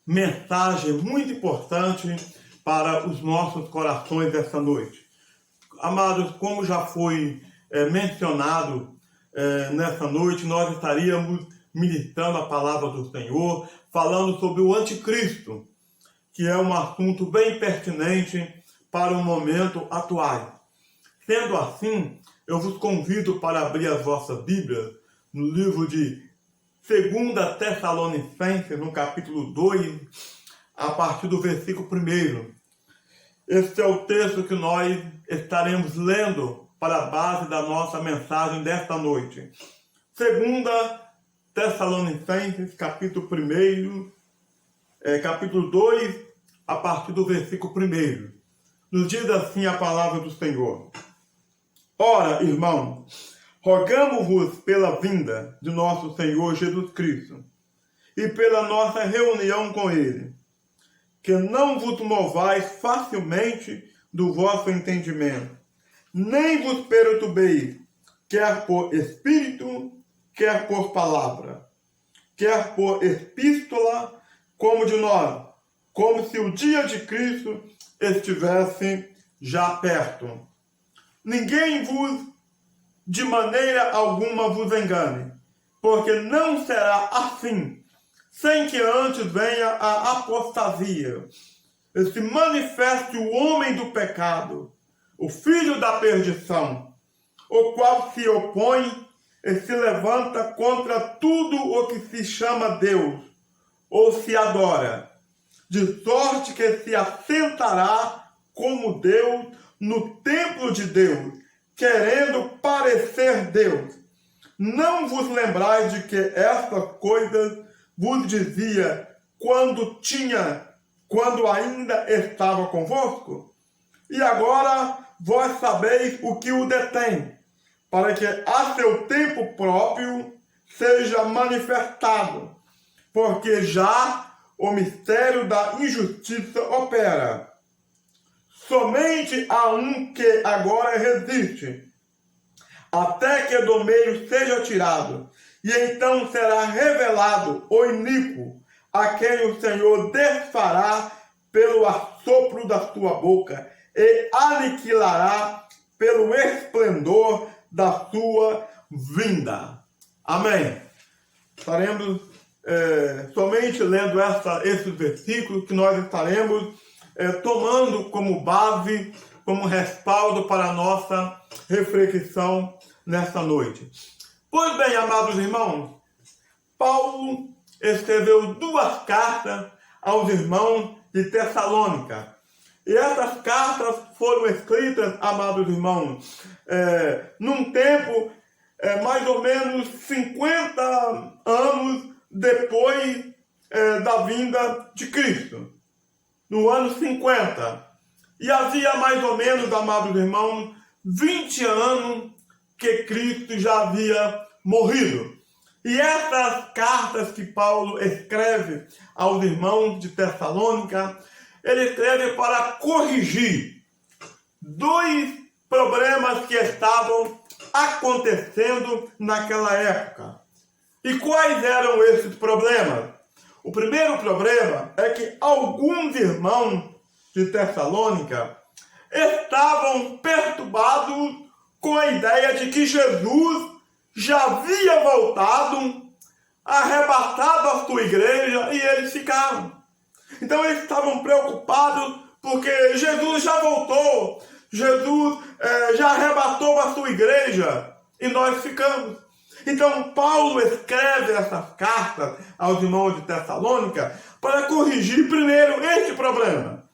mensagem muito importante para os nossos corações esta noite. Amados, como já foi mencionado nessa noite, nós estaríamos ministrando a palavra do Senhor, falando sobre o anticristo, que é um assunto bem pertinente para o momento atual. Sendo assim, eu vos convido para abrir as vossas Bíblias no livro de 2 Tessalonicenses, no capítulo 2, a partir do versículo 1. Este é o texto que nós estaremos lendo para a base da nossa mensagem desta noite. 2 Tessalonicenses, capítulo 1, capítulo 2, a partir do versículo 1. Nos diz assim a palavra do Senhor. Ora, irmãos, rogamo-vos pela vinda de nosso Senhor Jesus Cristo e pela nossa reunião com Ele, que não vos movais facilmente do vosso entendimento, nem vos perturbeis, quer por espírito, quer por palavra, quer por epístola, como de nós, como se o dia de Cristo estivesse já perto. Ninguém vos, de maneira alguma, vos engane, porque não será assim, sem que antes venha a apostasia, e se manifeste o homem do pecado, o filho da perdição, o qual se opõe e se levanta contra tudo o que se chama Deus, ou se adora, de sorte que se assentará como Deus no templo de Deus, querendo parecer Deus. Não vos lembrais de que estas coisas vos dizia quando ainda estava convosco? E agora vós sabeis o que o detém, para que a seu tempo próprio seja manifestado, porque já o mistério da injustiça opera. Somente há um que agora resiste, até que do meio seja tirado, e então será revelado o iníquo, a quem o Senhor desfará pelo assopro da sua boca, e aniquilará pelo esplendor da sua vinda. Amém. Estaremos somente lendo esses versículos que nós estaremos tomando como base, como respaldo para a nossa reflexão nesta noite. Pois bem, amados irmãos, Paulo escreveu 2 cartas aos irmãos de Tessalônica. E essas cartas foram escritas, amados irmãos, num tempo mais ou menos 50 anos depois da vinda de Cristo. No ano 50. E havia mais ou menos, amados irmãos, 20 anos que Cristo já havia morrido. E essas cartas que Paulo escreve aos irmãos de Tessalônica, ele escreve para corrigir 2 problemas que estavam acontecendo naquela época. E quais eram esses problemas? O primeiro problema é que alguns irmãos de Tessalônica estavam perturbados com a ideia de que Jesus já havia voltado, arrebatado a sua igreja, e eles ficaram. Então eles estavam preocupados porque Jesus já voltou, Jesus já arrebatou a sua igreja, e nós ficamos. Então Paulo escreve essas cartas aos irmãos de Tessalônica para corrigir primeiro este problema.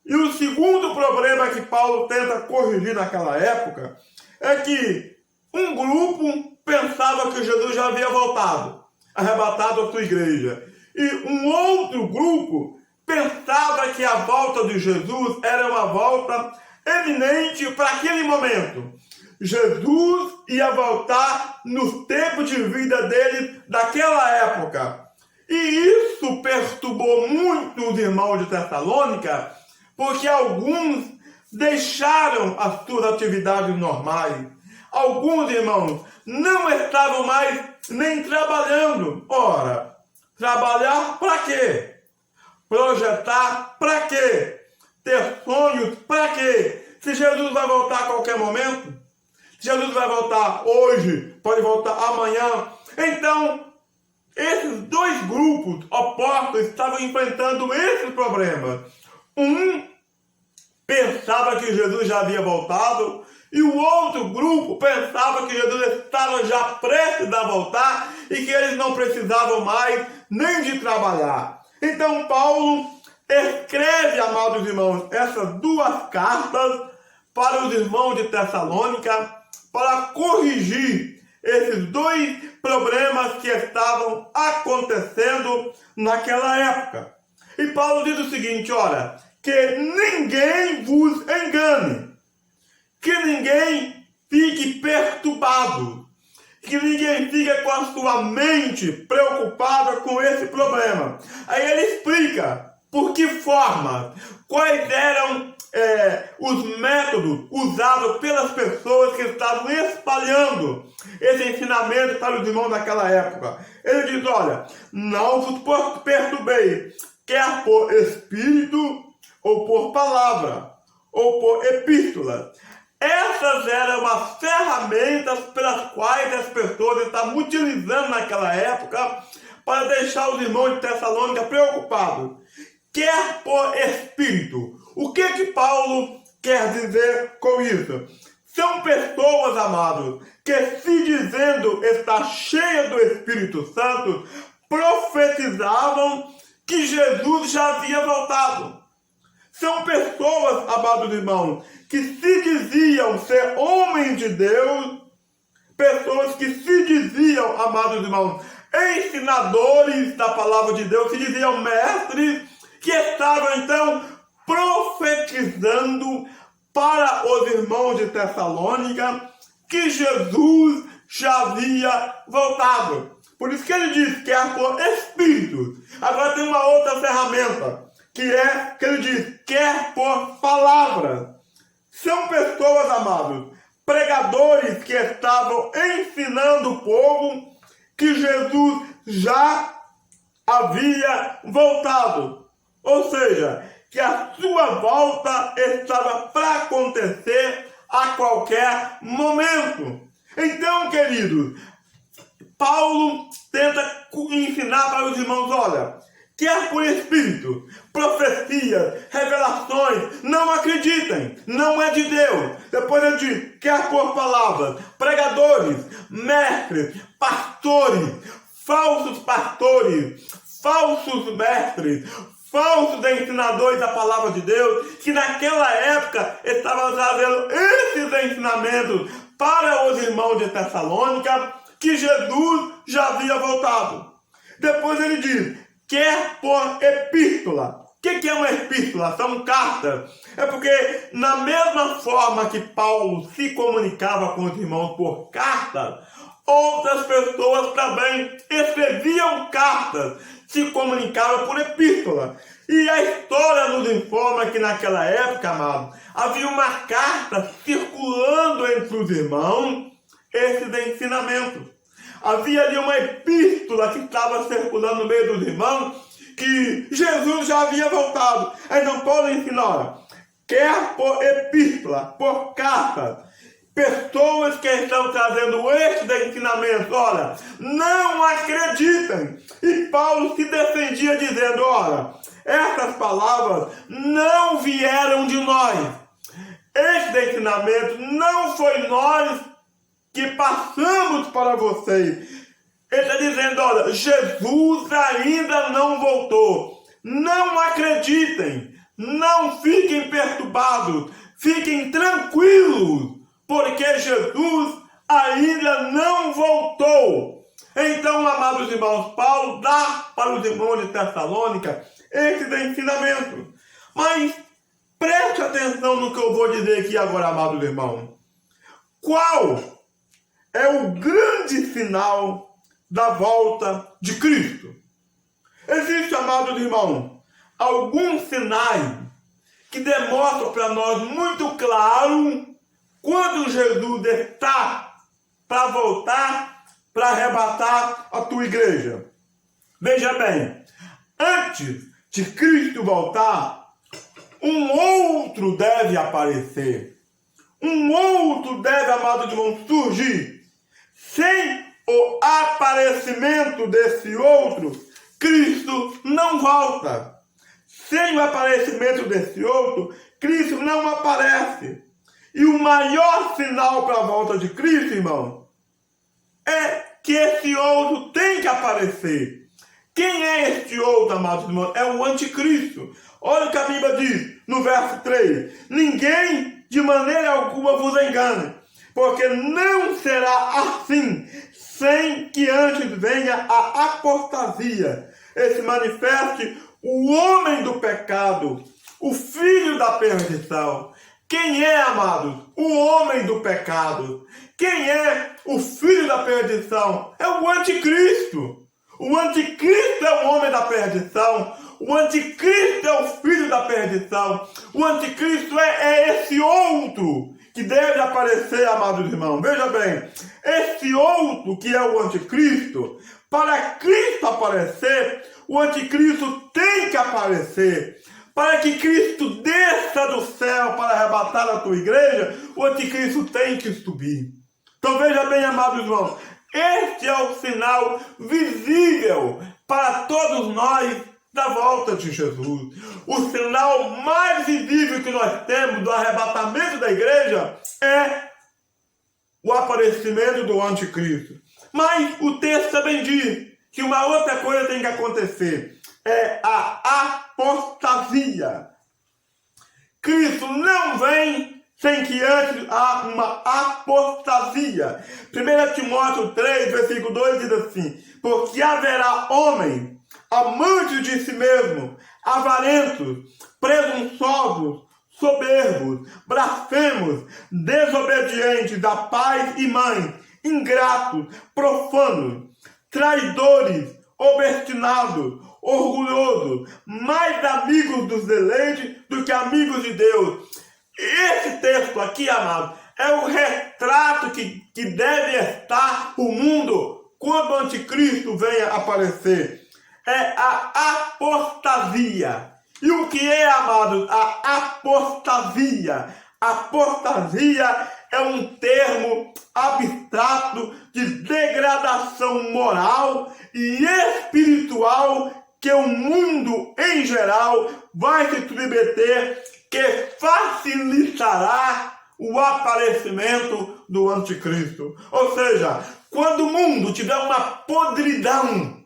E o segundo problema que Paulo tenta corrigir naquela época é que um grupo pensava que Jesus já havia voltado, arrebatado a sua igreja. E um outro grupo pensava que a volta de Jesus era uma volta eminente para aquele momento. Jesus ia voltar nos tempos de vida dele daquela época. E isso perturbou muito os irmãos de Tessalônica, porque alguns deixaram as suas atividades normais. Alguns irmãos não estavam mais nem trabalhando. Ora, trabalhar para quê? Projetar para quê? Ter sonhos para quê? Se Jesus vai voltar a qualquer momento, se Jesus vai voltar hoje, pode voltar amanhã. Então, esses dois grupos opostos estavam enfrentando esses problemas. Um pensava que Jesus já havia voltado, e o outro grupo pensava que Jesus estava já prestes a voltar e que eles não precisavam mais nem de trabalhar. Então Paulo escreve, amados irmãos, essas duas cartas para os irmãos de Tessalônica para corrigir esses dois problemas que estavam acontecendo naquela época. E Paulo diz o seguinte, olha, que ninguém vos engane, que ninguém fique perturbado, que ninguém fique com a sua mente preocupada com esse problema. Aí ele explica por que forma, quais eram os métodos usados pelas pessoas que estavam espalhando esse ensinamento para os irmãos daquela época. Ele diz, olha, não vos perturbeis, quer por espírito, ou por palavra, ou por epístola. Essas eram as ferramentas pelas quais as pessoas estavam utilizando naquela época para deixar os irmãos de Tessalônica preocupados. Quer por espírito. O que Paulo quer dizer com isso? São pessoas, amados, que se dizendo estar cheias do Espírito Santo, profetizavam que Jesus já havia voltado. São pessoas, amados irmãos, que se diziam ser homens de Deus, pessoas que se diziam, amados irmãos, ensinadores da palavra de Deus, se diziam mestres, que estavam então profetizando para os irmãos de Tessalônica que Jesus já havia voltado. Por isso que ele diz que é por espírito. Agora tem uma outra ferramenta, que ele diz, quer por palavras. São pessoas, amados, pregadores que estavam ensinando o povo que Jesus já havia voltado. Ou seja, que a sua volta estava para acontecer a qualquer momento. Então, queridos, Paulo tenta ensinar para os irmãos, olha, quer por espírito, profecias, revelações, não acreditem, não é de Deus. Depois ele diz, quer por palavras, pregadores, mestres, pastores, falsos mestres, falsos ensinadores da palavra de Deus, que naquela época estavam trazendo esses ensinamentos para os irmãos de Tessalônica, que Jesus já havia voltado. Depois ele diz, quer por epístola. O que é uma epístola? São cartas. É porque na mesma forma que Paulo se comunicava com os irmãos por cartas, outras pessoas também escreviam cartas, se comunicavam por epístola. E a história nos informa que naquela época, amado, havia uma carta circulando entre os irmãos, esses ensinamentos. Havia ali uma epístola que estava circulando no meio dos irmãos, que Jesus já havia voltado. Aí não podem ensinar, quer por epístola, por carta, pessoas que estão trazendo estes ensinamentos, olha, não acreditem. E Paulo se defendia dizendo, olha, essas palavras não vieram de nós. Este ensinamento não foi nós que passamos para vocês. Ele está dizendo, olha, Jesus ainda não voltou. Não acreditem, não fiquem perturbados, fiquem tranquilos, porque Jesus ainda não voltou. Então, amados irmãos, Paulo dá para os irmãos de Tessalônica esses ensinamentos. Mas preste atenção no que eu vou dizer aqui agora, amados irmãos. Qual é o grande sinal da volta de Cristo? Existe, amados irmãos, alguns sinais que demonstram para nós muito claro quando Jesus está para voltar, para arrebatar a tua igreja. Veja bem, antes de Cristo voltar, um outro deve aparecer. Um outro deve, amados irmãos, surgir. Sem o aparecimento desse outro, Cristo não volta. Sem o aparecimento desse outro, Cristo não aparece. E o maior sinal para a volta de Cristo, irmão, é que esse outro tem que aparecer. Quem é este outro, amados irmãos? É o anticristo. Olha o que a Bíblia diz no verso 3. Ninguém de maneira alguma vos engane, porque não será assim, sem que antes venha a apostasia, e se manifeste o homem do pecado, o filho da perdição. Quem é, amados, o homem do pecado? Quem é o filho da perdição? É o anticristo. O anticristo é o homem da perdição. O anticristo é o filho da perdição. O anticristo é esse outro que deve aparecer, amados irmãos. Veja bem, esse outro que é o anticristo, para Cristo aparecer, o anticristo tem que aparecer. Para que Cristo desça do céu para arrebatar a tua igreja, o anticristo tem que subir. Então veja bem, amados irmãos, este é o sinal visível para todos nós da volta de Jesus. O sinal mais visível que nós temos do arrebatamento da igreja é o aparecimento do anticristo. Mas o texto também diz que uma outra coisa tem que acontecer. É a apostasia. Cristo não vem sem que antes há uma apostasia. 1 Timóteo 3, versículo 2 diz assim: porque haverá homens amantes de si mesmos, avarentos, presunçosos, soberbos, blasfemos, desobedientes a pais e mães, ingratos, profanos, traidores, obstinados, orgulhosos, mais amigos dos deleites do que amigos de Deus. Esse texto aqui, amado, é o retrato que deve estar o mundo quando o anticristo venha aparecer. É a apostasia. E o que é, amado, a apostasia? Apostasia é um termo abstrato de degradação moral e espiritual que o mundo em geral vai se submeter, que facilitará o aparecimento do anticristo. Ou seja, quando o mundo tiver uma podridão,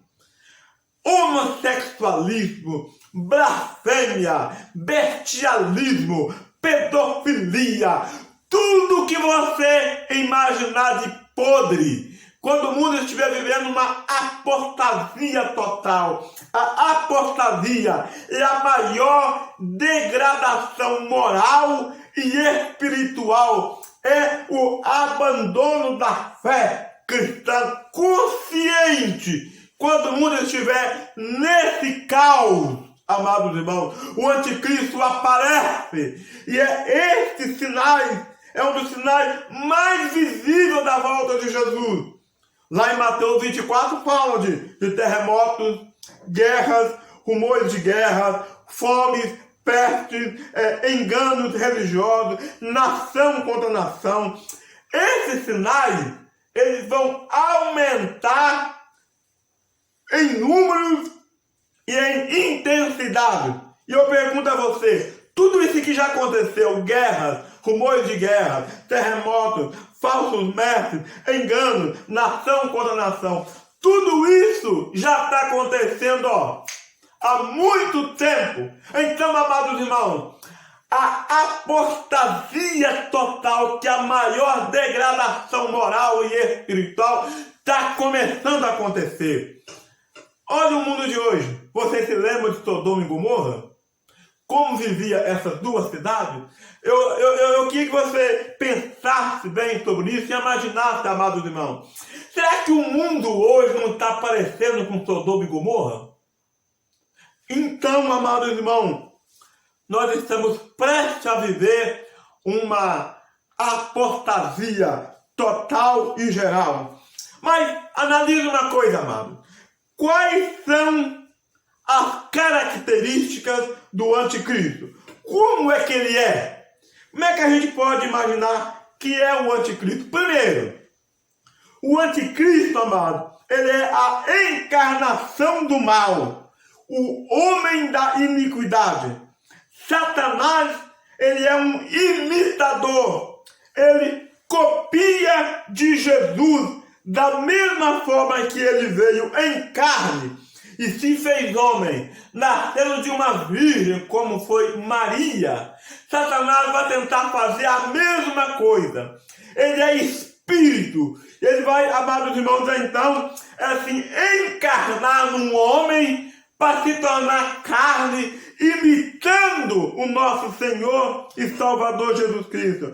homossexualismo, blasfêmia, bestialismo, pedofilia, tudo que você imaginar de podre, quando o mundo estiver vivendo uma apostasia total. A apostasia é a maior degradação moral e espiritual. É o abandono da fé cristã consciente. Quando o mundo estiver nesse caos, amados irmãos, o anticristo aparece. E é este sinal, é um dos sinais mais visíveis da volta de Jesus. Lá em Mateus 24 fala de terremotos, guerras, rumores de guerra, fomes, pestes, enganos religiosos, nação contra nação. Esses sinais, eles vão aumentar em números e em intensidade. E eu pergunto a você, tudo isso que já aconteceu, guerras, rumores de guerra, terremotos, falsos mestres, enganos, nação contra nação, tudo isso já está acontecendo há muito tempo. Então, amados irmãos, a apostasia total, que é a maior degradação moral e espiritual, está começando a acontecer. Olha o mundo de hoje. Você se lembra de Sodoma e Gomorra? Como vivia essas duas cidades? Eu queria que você pensasse bem sobre isso e imaginasse, amados irmãos. Será que o mundo hoje não está parecendo com Sodoma e Gomorra? Então, amados irmãos, nós estamos prestes a viver uma apostasia total e geral. Mas analise uma coisa, amado. Quais são as características do anticristo. Como é que ele é? Como é que a gente pode imaginar que é o anticristo? Primeiro, o anticristo, amado, ele é a encarnação do mal, o homem da iniquidade. Satanás, ele é um imitador, ele copia de Jesus da mesma forma que ele veio em carne e se fez homem, nasceu de uma virgem como foi Maria. Satanás vai tentar fazer a mesma coisa. Ele é espírito. Ele vai, amados irmãos, então, assim, encarnar num homem para se tornar carne, imitando o nosso Senhor e Salvador Jesus Cristo.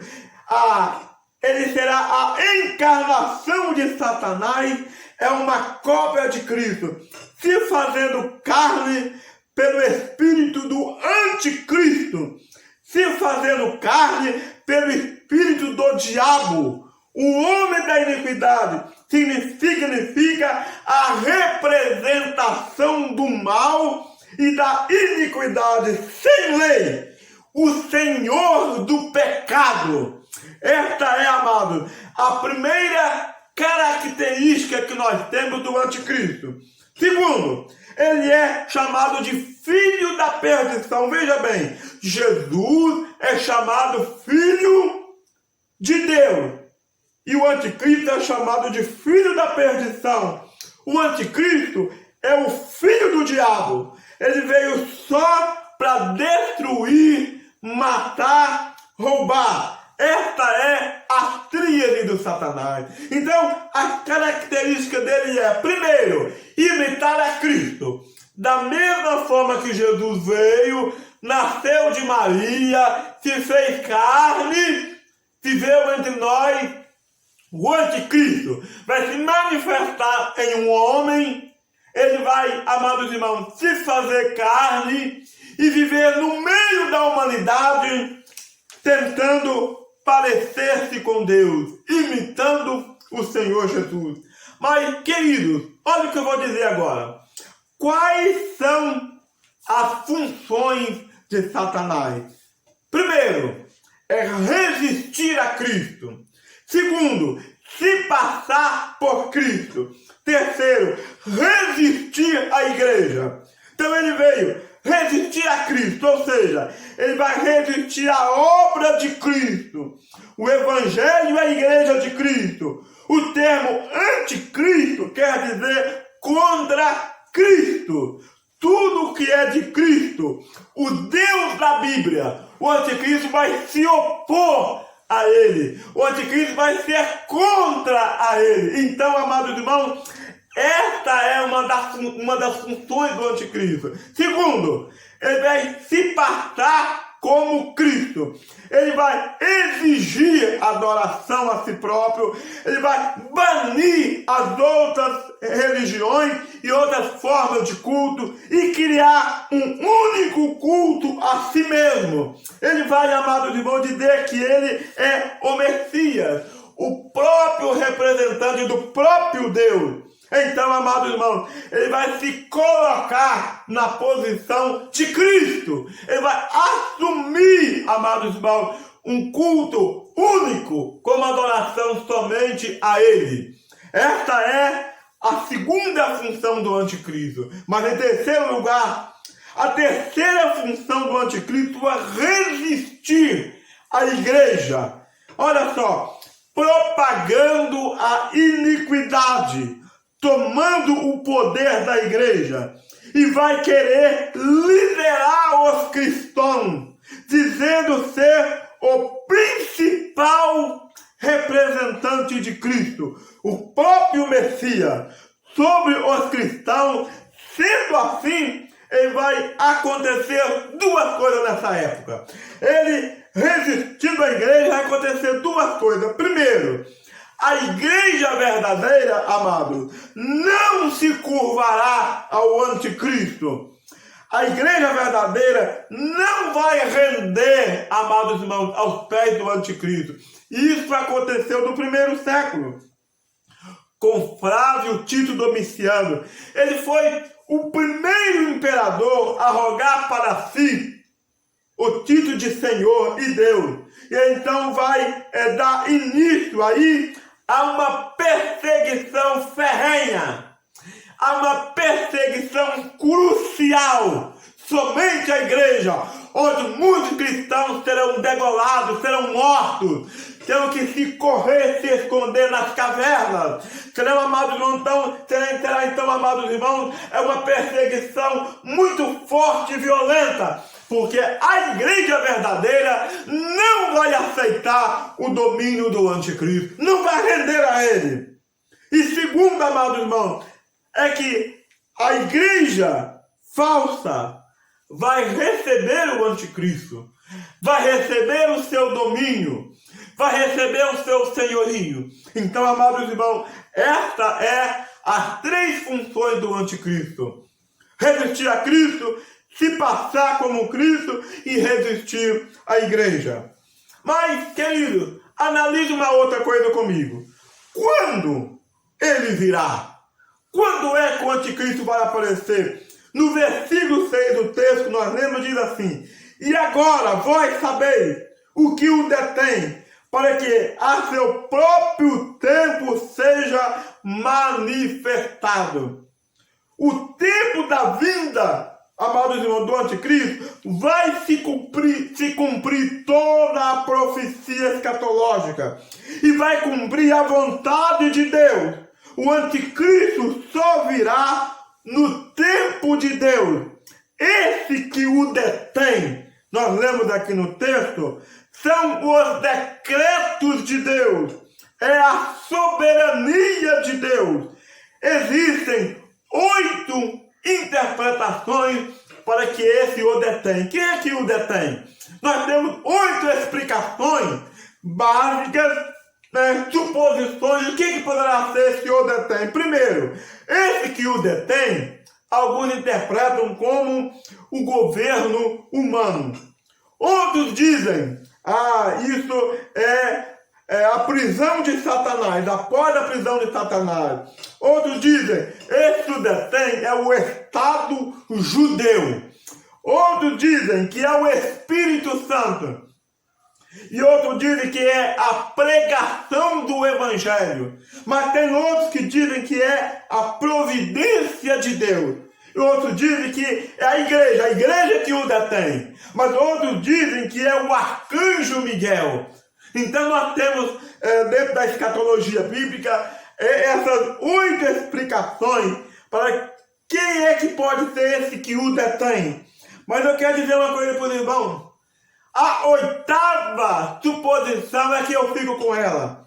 Ele será a encarnação de Satanás, é uma cópia de Cristo, se fazendo carne pelo espírito do anticristo, se fazendo carne pelo espírito do diabo. O homem da iniquidade significa a representação do mal e da iniquidade sem lei, o senhor do pecado. Esta é, amado, a primeira característica que nós temos do anticristo. Segundo, ele é chamado de filho da perdição. Veja bem, Jesus é chamado filho de Deus e o anticristo é chamado de filho da perdição. O anticristo é o filho do diabo. Ele veio só para destruir, matar, roubar. Esta é a tríade do Satanás. Então, a característica dele é, primeiro, imitar a Cristo. Da mesma forma que Jesus veio, nasceu de Maria, se fez carne, viveu entre nós, o anticristo vai se manifestar em um homem. Ele vai, amados irmãos, se fazer carne e viver no meio da humanidade, tentando parecer-se com Deus, imitando o Senhor Jesus. Mas, queridos, olha o que eu vou dizer agora. Quais são as funções de Satanás? Primeiro, é resistir a Cristo. Segundo, se passar por Cristo. Terceiro, resistir à igreja. Então ele veio resistir a Cristo, ou seja, ele vai resistir à obra de Cristo, o Evangelho e a igreja de Cristo. O termo anticristo quer dizer contra Cristo. Tudo que é de Cristo, o Deus da Bíblia, o anticristo vai se opor a ele. O anticristo vai ser contra a ele. Então, amados irmãos, esta é uma das funções do anticristo. Segundo, ele vai se passar como Cristo. Ele vai exigir adoração a si próprio. Ele vai banir as outras religiões e outras formas de culto e criar um único culto a si mesmo. Ele vai, amados irmãos, dizer que ele é o Messias, o próprio representante do próprio Deus. Então, amados irmãos, ele vai se colocar na posição de Cristo. Ele vai assumir, amados irmãos, um culto único, como adoração somente a ele. Esta é a segunda função do anticristo. Mas em terceiro lugar, a terceira função do anticristo é resistir à igreja. Olha só, propagando a iniquidade, tomando o poder da igreja, e vai querer liderar os cristãos, dizendo ser o principal representante de Cristo, o próprio Messias, sobre os cristãos. Sendo assim, vai acontecer duas coisas nessa época. Ele resistindo à igreja, vai acontecer duas coisas. Primeiro, a igreja verdadeira, amado, não se curvará ao anticristo. A igreja verdadeira não vai render, amados irmãos, aos pés do anticristo. Isso aconteceu no primeiro século, com Flávio Tito Domiciano. Ele foi o primeiro imperador a rogar para si o título de Senhor e Deus. E então vai dar início aí a uma perseguição ferrenha, a uma perseguição crucial. Somente a igreja, onde muitos cristãos serão degolados, serão mortos, terão que se correr, se esconder nas cavernas. Serão, amados irmãos, será então, amados irmãos, é uma perseguição muito forte e violenta, porque a igreja verdadeira não vai aceitar o domínio do anticristo, não vai render a ele. E segundo, amados irmãos, é que a igreja falsa vai receber o anticristo, vai receber o seu domínio, vai receber o seu senhorio. Então, amados irmãos, esta é as três funções do anticristo: resistir a Cristo, se passar como Cristo e resistir à igreja. Mas, querido, analise uma outra coisa comigo. Quando ele virá? Quando é que o anticristo vai aparecer? No versículo 6 do texto, nós lemos, diz assim: e agora vós sabeis o que o detém, para que a seu próprio tempo seja manifestado. O tempo da vinda, amados irmãos, do anticristo, vai se cumprir toda a profecia escatológica e vai cumprir a vontade de Deus. O anticristo só virá no tempo de Deus. Esse que o detém, nós lemos aqui no texto, são os decretos de Deus, é a soberania de Deus. Existem 8 interpretações para que esse o detém. Quem é que o detém? Nós temos 8 explicações básicas, suposições do que poderá ser esse o detém. Primeiro, esse que o detém, alguns interpretam como o governo humano. Outros dizem, isso é a prisão de Satanás, após a prisão de Satanás. Outros dizem, esse o detém é o Estado judeu. Outros dizem que é o Espírito Santo. E outros dizem que é a pregação do Evangelho. Mas tem outros que dizem que é a providência de Deus. E outros dizem que é a igreja que o detém. Mas outros dizem que é o arcanjo Miguel. Então nós temos, dentro da escatologia bíblica, essas 8 explicações para quem é que pode ser esse que o detém. Mas eu quero dizer uma coisa para os irmãos. A 8ª suposição é que eu fico com ela.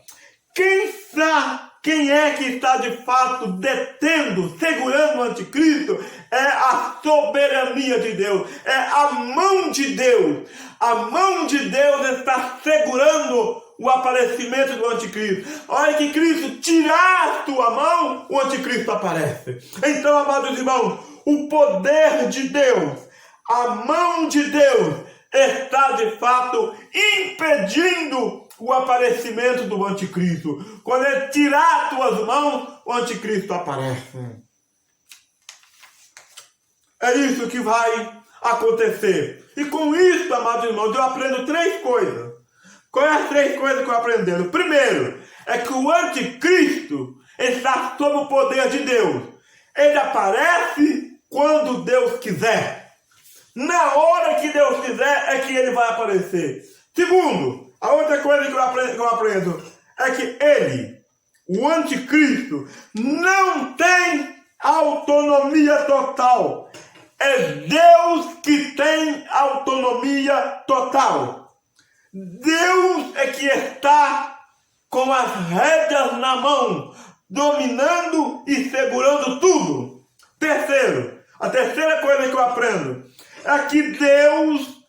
Quem é que está de fato detendo, segurando o anticristo? É a soberania de Deus, é a mão de Deus. A mão de Deus está segurando o aparecimento do anticristo. Olha que Cristo tirar a tua mão, o anticristo aparece. Então, amados irmãos, o poder de Deus, a mão de Deus, está de fato impedindo o aparecimento do anticristo. Quando ele tirar as tuas mãos, o anticristo aparece. É isso que vai acontecer. E com isso, amados irmãos, eu aprendo 3 coisas. Quais as 3 coisas que eu aprendo? Primeiro, é que o anticristo está sob o poder de Deus. Ele aparece quando Deus quiser. Na hora que Deus quiser é que ele vai aparecer. Segundo, a outra coisa que eu aprendo é que ele, o anticristo, não tem autonomia total. É Deus que tem autonomia total. Deus é que está com as rédeas na mão, dominando e segurando tudo. Terceiro, a terceira coisa que eu aprendo é que Deus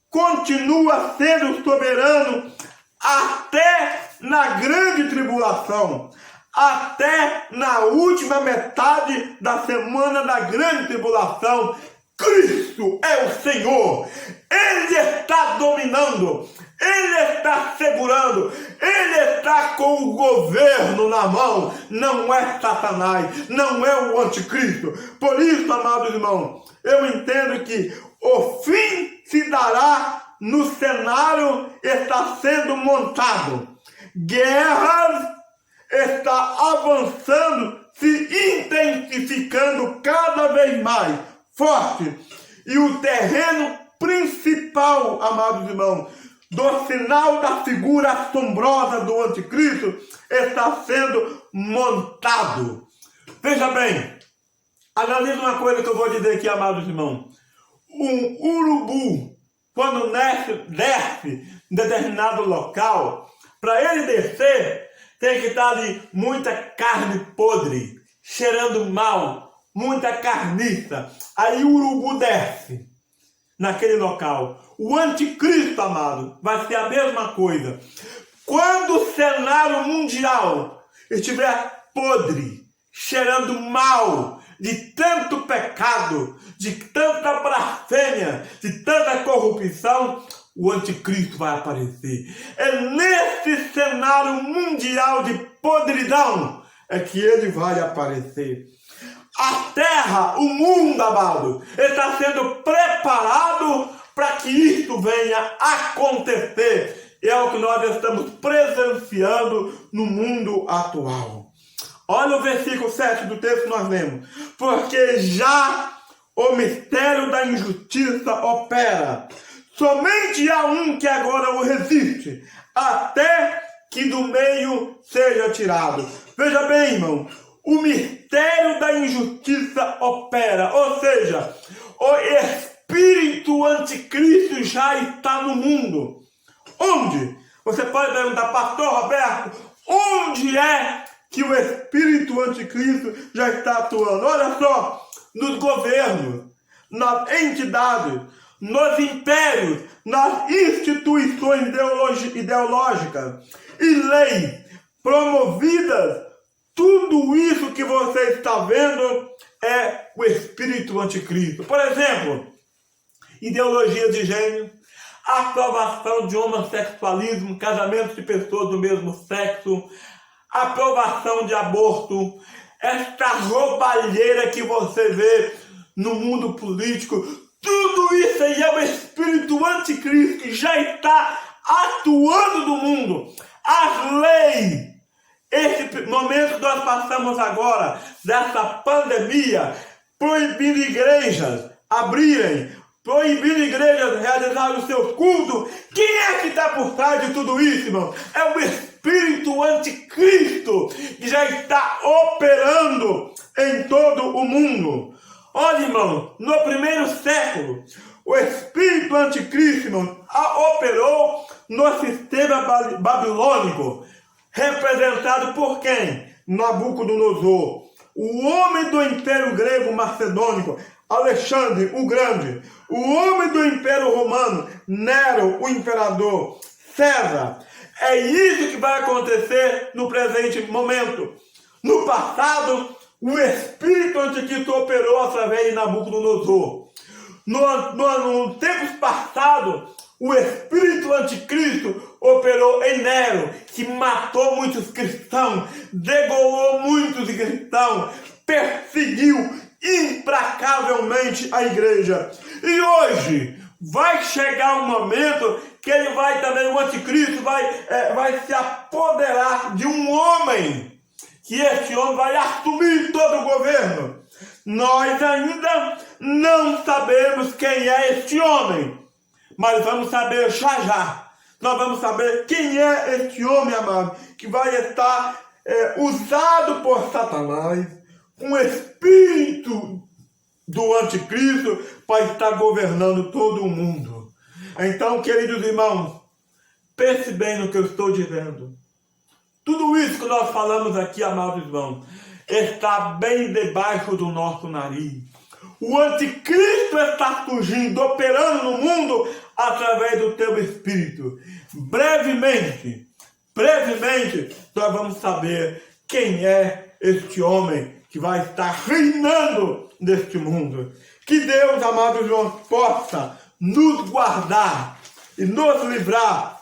continua sendo soberano até na grande tribulação, até na última metade da semana da grande tribulação. Cristo é o Senhor, Ele está dominando, Ele está segurando, ele está com o governo na mão, não é Satanás, não é o anticristo. Por isso, amados irmãos, eu entendo que o fim se dará no cenário está sendo montado. Guerras está avançando, se intensificando cada vez mais forte. E o terreno principal, amados irmãos, do sinal da figura assombrosa do anticristo está sendo montado. Veja bem, analise uma coisa que eu vou dizer aqui, amados irmãos. Um urubu, quando desce em determinado local, para ele descer, tem que estar ali muita carne podre, cheirando mal, muita carniça. Aí o urubu desce naquele local. O anticristo, amado, vai ser a mesma coisa. Quando o cenário mundial estiver podre, cheirando mal, de tanto pecado, de tanta blasfêmia, de tanta corrupção, o anticristo vai aparecer. É nesse cenário mundial de podridão é que ele vai aparecer. A terra, o mundo, amado, está sendo preparado para que isso venha acontecer. E é o que nós estamos presenciando no mundo atual. Olha o versículo 7 do texto que nós lemos. Porque já o mistério da injustiça opera. Somente há um que agora o resiste, até que do meio seja tirado. Veja bem, irmão, o mistério da injustiça opera, ou seja, o espírito anticristo já está no mundo. Onde? Você pode perguntar, pastor Roberto, onde é que o espírito anticristo já está atuando? Olha só, nos governos, nas entidades, nos impérios, nas instituições ideológicas e leis promovidas. Tudo isso que você está vendo é o espírito anticristo. Por exemplo, ideologia de gênero, aprovação de homossexualismo, casamento de pessoas do mesmo sexo, aprovação de aborto, esta roubalheira que você vê no mundo político, tudo isso aí é o espírito anticristo que já está atuando no mundo. As leis, esse momento que nós passamos agora, dessa pandemia, proibindo igrejas abrirem, proibindo igrejas realizarem os seus cultos. Quem é que está por trás de tudo isso, irmão? É o espírito anticristo que já está operando em todo o mundo. Olha, irmão, no primeiro século, o espírito anticristo, irmão, operou no sistema babilônico, representado por quem? Nabucodonosor, o homem do Império Grego Macedônico, Alexandre o Grande, o homem do Império Romano, Nero, o Imperador, César. É isso que vai acontecer no presente momento. No passado, o espírito anticristo operou através de Nabucodonosor. No tempos passados, o espírito anticristo operou em Nero, que matou muitos cristãos, degolou muitos cristãos, perseguiu implacavelmente a igreja. E hoje vai chegar um momento que ele vai também, o anticristo vai se apoderar de um homem, que esse homem vai assumir todo o governo. Nós ainda não sabemos quem é este homem, mas vamos saber já já. Nós vamos saber quem é este homem, amado, que vai estar usado por Satanás, um espírito do anticristo, para estar governando todo o mundo. Então, queridos irmãos, pense bem no que eu estou dizendo. Tudo isso que nós falamos aqui, amados irmãos, está bem debaixo do nosso nariz. O anticristo está surgindo, operando no mundo através do teu espírito. Brevemente, nós vamos saber quem é este homem que vai estar reinando neste mundo. Que Deus, amados irmãos, possa nos guardar e nos livrar